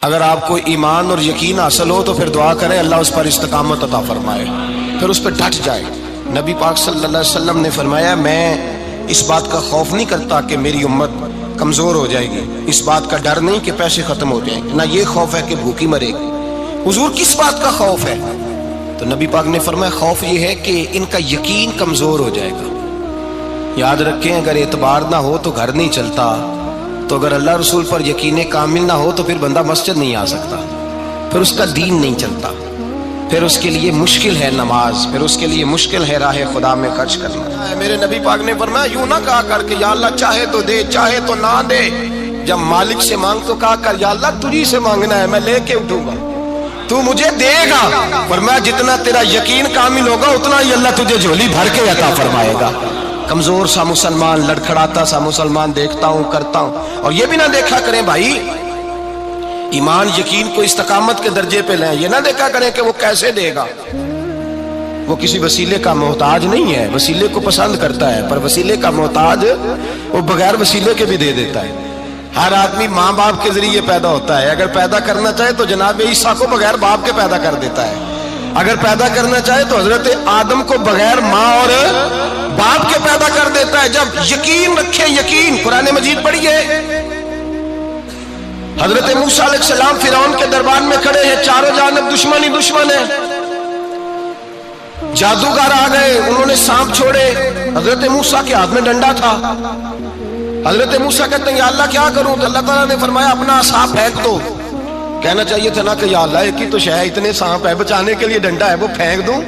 اگر آپ کو ایمان اور یقین حاصل ہو تو پھر دعا کریں اللہ اس پر استقامت عطا فرمائے، پھر اس پہ ڈٹ جائے۔ نبی پاک صلی اللہ علیہ وسلم نے فرمایا میں اس بات کا خوف نہیں کرتا کہ میری امت کمزور ہو جائے گی، اس بات کا ڈر نہیں کہ پیسے ختم ہو جائیں گے، نہ یہ خوف ہے کہ بھوکی مرے گی۔ حضور کس بات کا خوف ہے؟ تو نبی پاک نے فرمایا خوف یہ ہے کہ ان کا یقین کمزور ہو جائے گا۔ یاد رکھیں اگر اعتبار نہ ہو تو گھر نہیں چلتا، تو اگر اللہ رسول پر یقین کامل نہ ہو تو پھر بندہ مسجد نہیں آ سکتا، پھر اس کا دین نہیں چلتا، پھر اس کے لیے مشکل ہے نماز، پھر اس کے لیے مشکل ہے راہ خدا میں خرچ کرنا۔ میرے نبی پاک نے فرمایا یوں نہ کہا کر کہ یا اللہ چاہے تو دے چاہے تو نہ دے، جب مالک سے مانگ تو کہا کر یا اللہ تجھی سے مانگنا ہے، میں لے کے اٹھوں گا، تو مجھے دے گا۔ فرمایا جتنا تیرا یقین کامل ہوگا اتنا ہی اللہ تجھے جھولی بھر کے عطا فرمائے گا۔ کمزور سا مسلمان، لڑکھڑاتا سا مسلمان دیکھتا ہوں کرتا ہوں، اور یہ بھی نہ دیکھا کریں بھائی ایمان یقین کو استقامت کے درجے پہ لیں، یہ نہ دیکھا کریں کہ وہ کیسے دے گا، وہ کسی وسیلے کا محتاج نہیں ہے، وسیلے کو پسند کرتا ہے، پر وسیلے کا محتاج وہ بغیر وسیلے کے بھی دے دیتا ہے۔ ہر آدمی ماں باپ کے ذریعے پیدا ہوتا ہے، اگر پیدا کرنا چاہے تو جناب عیسیٰ کو بغیر باپ کے پیدا کر دیتا ہے، اگر پیدا کرنا چاہے تو حضرت آدم کو بغیر ماں اور باپ کے پیدا کر دیتا ہے۔ جب یقین رکھیں، یقین قرآن مجید پڑھیے، حضرت موسیٰ علیہ السلام فرعون کے دربار میں کھڑے ہیں، چاروں جانب دشمن ہی دشمن ہے، جادوگر آ گئے، انہوں نے سانپ چھوڑے، حضرت موسیٰ کے ہاتھ میں ڈنڈا تھا، حضرت موسیٰ کہتے ہیں یا اللہ کیا کروں؟ تو اللہ تعالیٰ نے فرمایا اپنا عصا پھینک دو۔ کہنا چاہیے تھا نا کہ یا اللہ ایک ہی تو شے، اتنے سانپ ہے، بچانے کے لیے ڈنڈا ہے، وہ پھینک دوں؟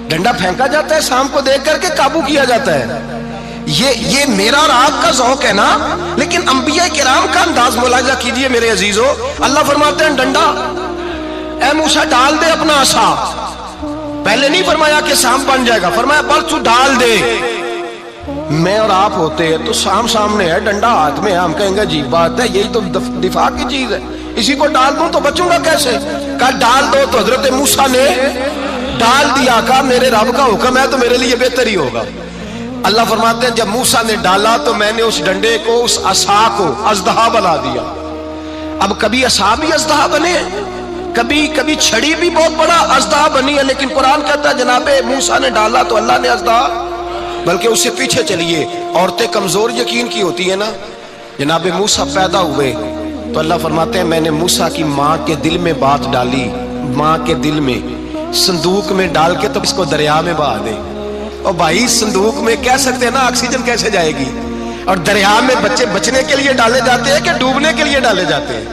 ڈنڈا پھینکا جاتا ہے، سانپ کو دیکھ کر کے قابو کیا جاتا ہے۔ یہ میرا اور آپ کا ذوق ہے نا، لیکن انبیاء کرام کا انداز ملاحظہ کیجئے میرے عزیزو۔ اللہ فرماتے ہیں ڈنڈا، اے موسیٰ ڈال دے اپنا عصا، پہلے نہیں فرمایا کہ سانپ بن جائے گا، فرمایا بس تو ڈال دے۔ میں اور آپ ہوتے ہیں تو سانپ سامنے ہے، ڈنڈا ہاتھ میں ہے، ہم کہیں گے عجیب بات ہے، یہی تو دفاع کی چیز ہے، اسی کو ڈال دوں تو بچوں گا کیسے؟ کہا ڈال دو، تو حضرت موسیٰ نے ڈال دیا، کہا میرے رب کا حکم ہے تو میرے لیے بہتر ہی ہوگا۔ اللہ فرماتے ہیں جب موسیٰ نے ڈالا تو میں نے اس ڈنڈے کو، اس عصا کو اژدہا بنا دیا۔ اب کبھی عصا بھی اژدہا بنے، کبھی چھڑی بھی بہت بڑا اژدہا بنی ہے، لیکن قرآن کہتا ہے جناب موسیٰ نے ڈالا تو اللہ نے اژدہا، بلکہ اس سے پیچھے چلیے، عورتیں کمزور یقین کی ہوتی ہیں نا، جناب موسیٰ پیدا ہوئے تو اللہ فرماتے ہیں میں نے موسیٰ کی ماں کے دل میں بات ڈالی، ماں کے دل میں، صندوق میں ڈال کے تو اس کو دریا میں بہا دے۔ اور بھائی صندوق میں کہہ سکتے ہیں نا آکسیجن کیسے جائے گی، اور دریا میں بچے بچنے کے لیے ڈالے جاتے ہیں کہ ڈوبنے کے لیے ڈالے جاتے ہیں؟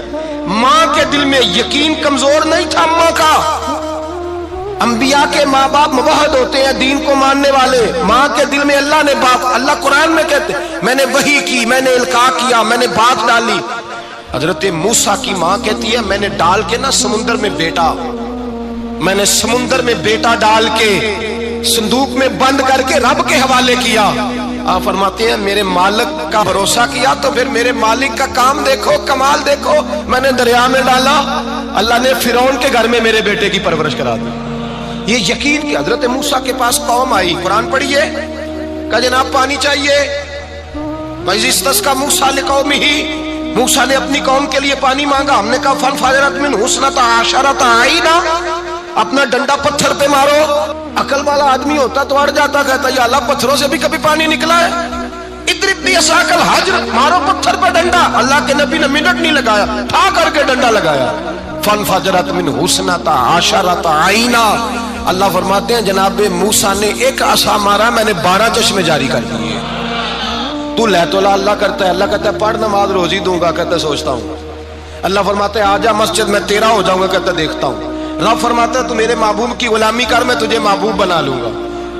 ماں کے دل میں یقین کمزور نہیں تھا ماں کا۔ انبیاء کے ماں باپ موحد ہوتے ہیں، دین کو ماننے والے، ماں کے دل میں اللہ نے بات، اللہ قرآن میں کہتے ہیں میں نے وحی کی، میں نے القاء کیا، میں نے بات ڈالی۔ حضرت موسیٰ کی ماں کہتی ہے میں نے ڈال کے نا سمندر میں بیٹا، میں نے سمندر میں بیٹا ڈال کے صندوق میں بند کر کے رب کے حوالے کیا۔ آپ فرماتے ہیں میرے مالک کا بھروسہ کیا تو پھر میرے مالک کا کام دیکھو، کمال دیکھو، میں نے دریا میں ڈالا، اللہ نے فرعون کے گھر میں میرے بیٹے کی پرورش کرا دی۔ یہ یقین کہ حضرت موسیٰ کے پاس قوم آئی، قرآن پڑھیے، کہ جناب پانی چاہیے، وَإِذِ اسْتَسْقَىٰ مُوسَىٰ لِقَوْمِهِ، موسیٰ نے اپنی قوم کے لیے پانی مانگا، ہم نے کہا فَانْفَجَرَتْ مِنْهُ اثْنَتَا عَشَرَةَ عَيْنًا، اپنا ڈنڈا پتھر پہ مارو۔ عقل والا آدمی ہوتا تو اڑ جاتا، کہتا یا اللہ پتھروں سے بھی کبھی پانی نکلا ہے؟ اضرب بعصاک الحجر، مارو پتھر پہ ڈنڈا۔ اللہ کے نبی نے منٹ نہیں لگایا، تھا کر کے ڈنڈا لگایا، فَانْفَجَرَتْ مِنْهُ اثْنَتَا عَشَرَةَ عَيْنًا۔ اللہ فرماتے ہیں جناب موسیٰ نے ایک عصا مارا، میں نے 12 چشمے جاری کر دیے۔ تو لے تو اللہ کرتا ہے، اللہ کہتا ہے پڑھ نماز روزی دوں گا، کہتا ہے سوچتا ہوں۔ اللہ فرماتا ہے آجا مسجد میں تیرا ہو جاؤں گا، کہتا ہے دیکھتا ہوں۔ رب فرماتا ہے تو میرے محبوب کی غلامی کر، میں تجھے محبوب بنا لوں گا۔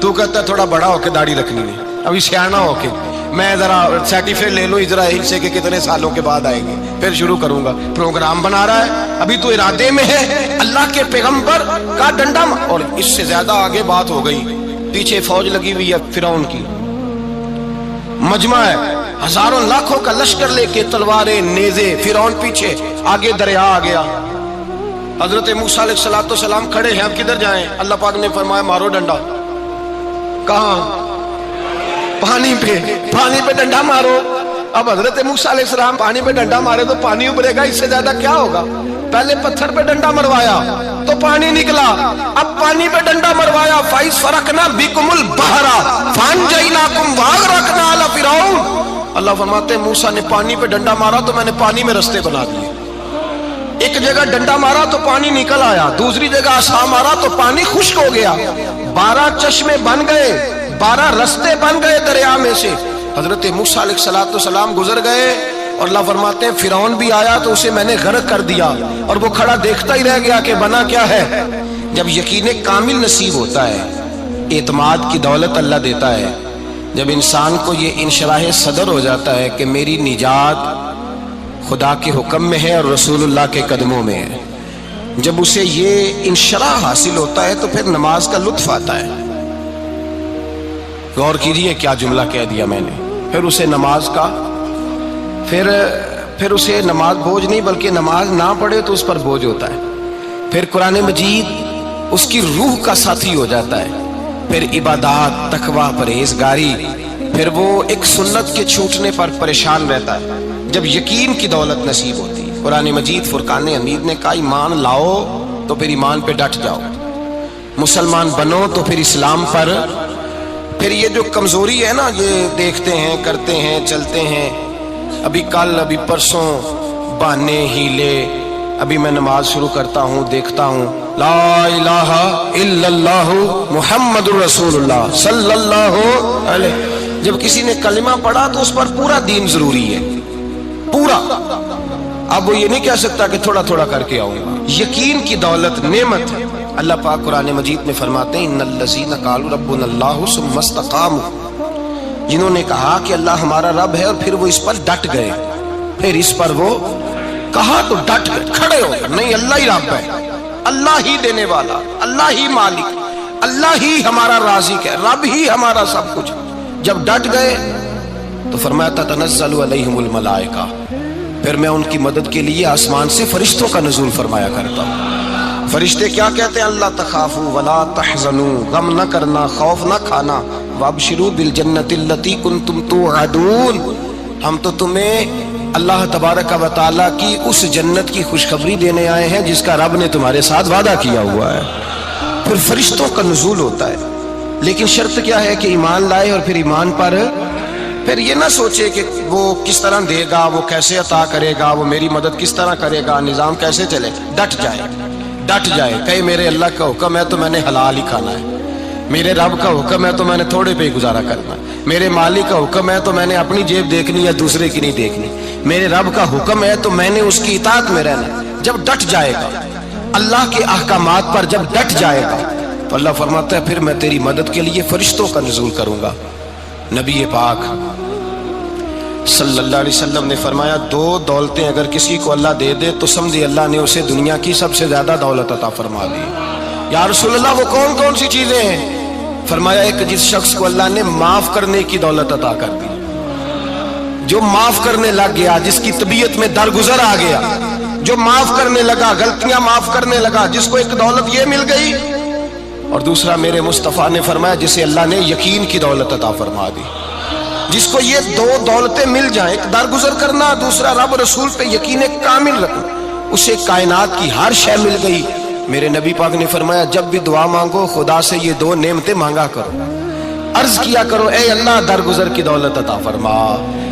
تو کہتا ہے تھوڑا بڑا ہو کے داڑھی رکھنی ہے، ابھی سیانا ہو کے، میں ذرا سرٹیفکیٹ لے لوں اسرائیل سے کہ کتنے سالوں کے بعد آئیں گے، پھر شروع کروں گا۔ پروگرام بنا رہا ہے، ابھی تو ارادے میں ہے اللہ کے پیغمبر کا ڈنڈا، اور اس سے زیادہ آگے بات ہو گئی، پیچھے فوج لگی ہوئی ہے فرعون کی، مجمع ہے، ہزاروں لاکھوں کا لشکر لے کے، تلواریں نیزے، فرعون پیچھے، آگے دریا آ گیا۔ حضرت موسیٰ علیہ السلام کھڑے ہیں، اب کدھر جائیں؟ اللہ پاک نے فرمایا مارو ڈنڈا۔ کہاں؟ پانی پہ ڈنڈا مارو۔ اب حضرت موسیٰ علیہ السلام پانی پہ ڈنڈا مارے تو پانی ابلے گا، اس سے زیادہ کیا ہوگا؟ پہلے پتھر پہ ڈنڈا مروایا تو پانی نکلا، اب پانی پہ ڈنڈا مروایا فائز فرقنا بکم البحر فانجیناکم واغرقنا آل فرعون۔ اللہ فرماتے ہیں موسیٰ نے پانی پہ ڈنڈا مارا تو میں نے پانی میں رستے بنا دیے۔ ایک جگہ ڈنڈا مارا تو پانی نکل آیا، دوسری جگہ عصا مارا تو پانی خشک ہو گیا، 12 چشمے بن گئے، 12 رستے بن گئے دریا میں سے۔ حضرت موسیٰ علیہ السلام گزر گئے اور اللہ فرماتے ہیں فرعون بھی آیا تو اسے میں نے غرق کر دیا اور وہ کھڑا دیکھتا ہی رہ گیا کہ بنا کیا ہے۔ جب یقین کامل نصیب ہوتا ہے، اعتماد کی دولت اللہ دیتا ہے، جب انسان کو یہ انشراح صدر ہو جاتا ہے کہ میری نجات خدا کے حکم میں ہے اور رسول اللہ کے قدموں میں ہے، جب اسے یہ انشراح حاصل ہوتا ہے تو پھر نماز کا لطف آتا ہے۔ غور کیجئے کیا جملہ کہہ دیا میں نے، پھر اسے نماز کا پھر اسے نماز بوجھ نہیں بلکہ نماز نہ پڑھے تو اس پر بوجھ ہوتا ہے، پھر قرآن مجید اس کی روح کا ساتھی ہو جاتا ہے، پھر عبادات، تقوی، پرہیزگاری، پھر وہ ایک سنت کے چھوٹنے پر پریشان رہتا ہے جب یقین کی دولت نصیب ہوتی ہے۔ قرآن مجید فرقان حمید نے کہا ایمان لاؤ تو پھر ایمان پہ ڈٹ جاؤ، مسلمان بنو تو پھر اسلام پر۔ پھر یہ جو کمزوری ہے نا، یہ دیکھتے ہیں، کرتے ہیں، چلتے ہیں، ابھی کل ابھی پرسوں بہانے ہیلے، ابھی میں نماز شروع کرتا ہوں دیکھتا ہوں لا الہ الا اللہ محمد الرسول اللہ صلی اللہ علیہ، جب کسی نے کلمہ پڑھا تو اس پر پورا دین ضروری ہے، پورا۔ اب وہ یہ نہیں کہہ سکتا کہ تھوڑا تھوڑا کر کے آؤں گا۔ یقین کی دولت نعمت ہے۔ اللہ پاک قرآن مجید میں فرماتے ہیں ان الذین قالوا ربنا اللہ ثم استقاموا، جنہوں نے کہا کہ اللہ ہمارا رب ہے اور پھر وہ اس پر ڈٹ گئے، پھر اس پر وہ کہا تو ڈٹ گئے، کھڑے ہو گئے، نہیں اللہ ہی رب ہے، اللہ ہی دینے والا، اللہ ہی مالک، اللہ ہی ہمارا رازق ہے، رب ہی ہمارا سب کچھ۔ جب ڈٹ گئے تو فرمایا تتنزل علیہم الملائکہ، پھر میں ان کی مدد کے لیے آسمان سے فرشتوں کا نزول فرمایا کرتا ہوں۔ فرشتے کیا کہتے ہیں؟ اللہ تخافوا ولا تحزنوا، غم نہ کرنا، خوف نہ کھانا، وابشروا بالجنۃ التی کنتم توعدون، ہم تو تمہیں اللہ تبارک و تعالیٰ کی اس جنت کی خوشخبری دینے آئے ہیں جس کا رب نے تمہارے ساتھ وعدہ کیا ہوا ہے۔ پھر فرشتوں کا نزول ہوتا ہے، لیکن شرط کیا ہے کہ ایمان لائے، اور پھر ایمان پر پھر یہ نہ سوچے کہ وہ کس طرح دے گا، وہ کیسے عطا کرے گا، وہ میری مدد کس طرح کرے گا، نظام کیسے چلے، ڈٹ جائے کہے میرے اللہ کا حکم ہے تو میں نے حلال ہی کھانا ہے، میرے رب کا حکم ہے تو میں نے تھوڑے پہ ہی گزارا کرنا ہے، میرے مالک کا حکم ہے تو میں نے اپنی جیب دیکھنی یا دوسرے کی نہیں دیکھنی، میرے رب کا حکم ہے تو میں نے اس کی اطاعت میں رہنا۔ جب ڈٹ جائے گا اللہ کے احکامات پر، جب ڈٹ جائے گا تو اللہ فرماتا ہے پھر میں تیری مدد کے لیے فرشتوں کا نزول کروں گا۔ نبی پاک صلی اللہ علیہ وسلم نے فرمایا 2 دولتیں اگر کسی کو اللہ دے دے تو سمجھے اللہ نے اسے دنیا کی سب سے زیادہ دولت عطا فرما دی۔ یا رسول اللہ وہ کون کون سی چیزیں ہیں؟ فرمایا ایک جس شخص کو اللہ نے معاف کرنے کی دولت عطا کر دی، جو معاف کرنے لگ گیا، جس کی طبیعت میں درگزر آ گیا، جو معاف کرنے لگا، غلطیاں معاف کرنے لگا، جس کو ایک دولت یہ مل گئی، اور دوسرا میرے مصطفیٰ نے فرمایا جسے اللہ نے یقین کی دولت عطا فرما دی۔ جس کو یہ 2 دولتیں مل جائیں، ایک درگزر کرنا، دوسرا رب رسول پہ یقین کامل رکھنا، اسے کائنات کی ہر شے مل گئی۔ میرے نبی پاک نے فرمایا جب بھی دعا مانگو خدا سے یہ 2 نعمتیں مانگا کرو، عرض کیا کرو اے اللہ درگزر کی دولت عطا فرما،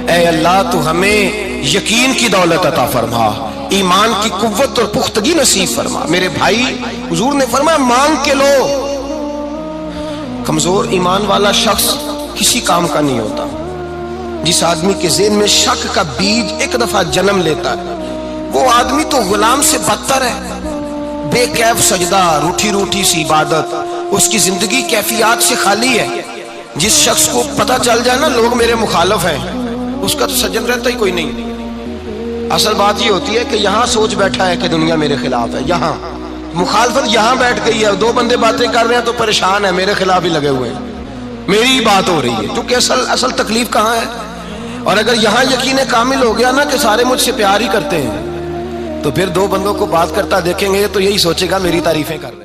اے اللہ تو ہمیں یقین کی دولت عطا فرما، ایمان کی قوت اور پختگی نصیب فرما۔ میرے بھائی حضور نے فرمایا مانگ کے لو۔ کمزور ایمان والا شخص کسی کام کا نہیں ہوتا۔ جس آدمی کے ذہن میں شک کا بیج ایک دفعہ جنم لیتا ہے وہ آدمی تو غلام سے بدتر ہے۔ بے کیف سجدہ، روٹھی روٹھی سی عبادت، اس کی زندگی کیفیات سے خالی ہے۔ جس شخص کو پتہ چل جائے نا لوگ میرے مخالف ہیں، اس کا تو سجن رہتا ہی کوئی نہیں۔ اصل بات یہ ہوتی ہے کہ یہاں سوچ بیٹھا ہے کہ دنیا میرے خلاف ہے، یہاں مخالفت یہاں بیٹھ گئی ہے، 2 بندے باتیں کر رہے ہیں تو پریشان ہے، میرے خلاف ہی لگے ہوئے ہیں، میری ہی بات ہو رہی ہے، کیونکہ اصل تکلیف کہاں ہے؟ اور اگر یہاں یقین کامل ہو گیا نا کہ سارے مجھ سے پیار ہی کرتے ہیں، تو پھر 2 بندوں کو بات کرتا دیکھیں گے تو یہی سوچے گا میری تعریفیں کر رہے ہیں۔